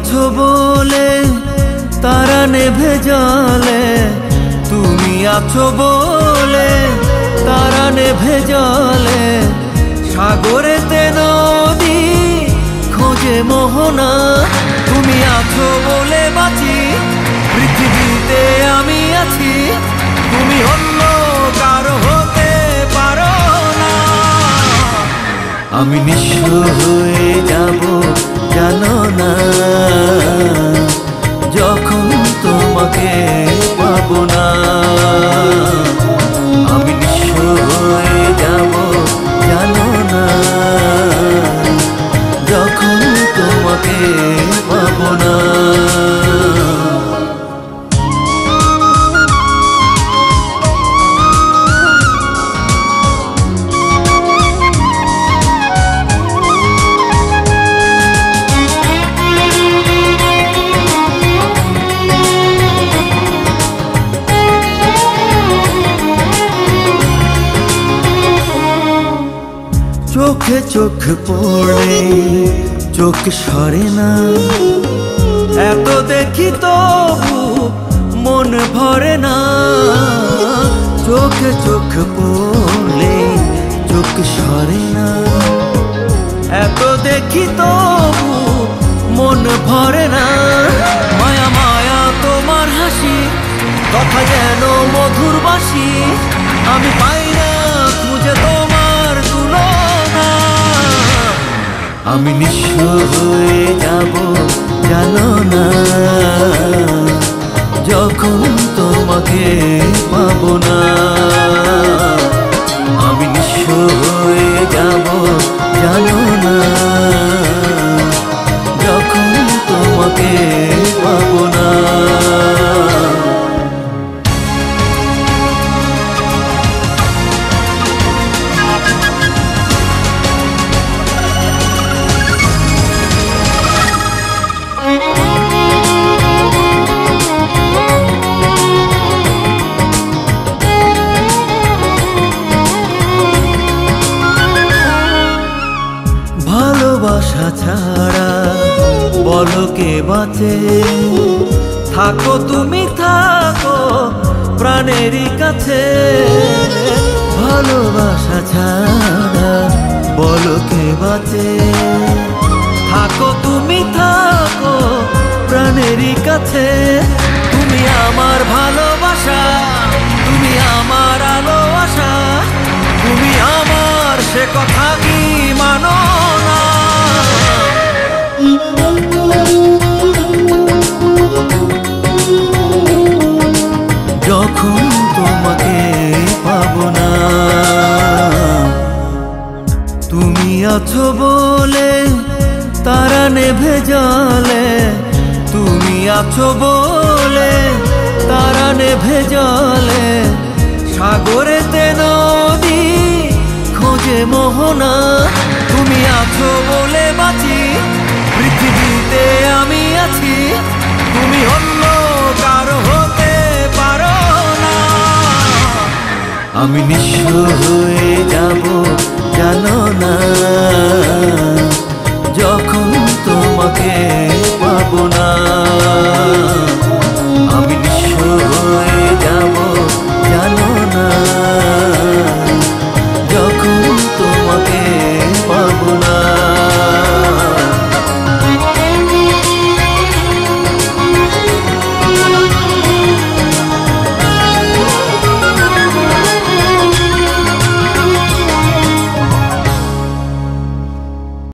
আছো বলে তারা নেভে জলে, তুমি আছো বলে তারা নেভে জলে। সাগরেতে নদী খোঁজে মোহনা, তুমি আছো বলে বাঁচি, পৃথিবীতে আমি আছি, তুমি অন্য কারো হতে পারো না। আমি নিঃস্ব হয়ে যাব জানো না, যখন তোমাকে পাবো না। আমি নিঃস্ব হয়ে যাব জানো না, যখন তোমাকে পাবো না। চোখে চোখ পড়ে চোখ সরে না, এত দেখি তবু মন ভরে না। চোখে চোখ পড়লে চোখ সরে না, এত দেখি তবু মন ভরে না। মায়া মায়া তোমার হাসি, কথা যেন মধুর বাসি, আমি পাই না খুঁজে তোমার তুলনা। আমি নিঃস্ব হয়ে যাব জানো না, যখন তোমাকে পাবো না। আমি নিঃস্ব হয়ে যাব জানো না, যখন তোমাকে পাবো না। ভালোবাসা ছাড়া বলো কে বাঁচে, থাকো তুমি থাকো প্রাণেরই কাছে। ভালোবাসা ছাড়া বলো কে বাঁচে, থাকো তুমি থাকো প্রাণেরই কাছে। তুমি আমার ভালোবাসা, তুমি আমার আলো আশা, তুমি আমার সে কথা কি মানো না। যখন তোমাকে পাবো না, তুমি আছো বলে তারা নেভে জলে, তুমি আছো বলে তারা নেভে জলে। সাগরেতে নদী খোঁজে মোহনা, তুমি আছো বলে বাঁচি, পৃথিবীতে আমি আছি, তুমি অন্য কারো হতে পারো না। আমি নিঃস্ব হয়ে যাব জানো না, যখন তোমাকে পাবো না।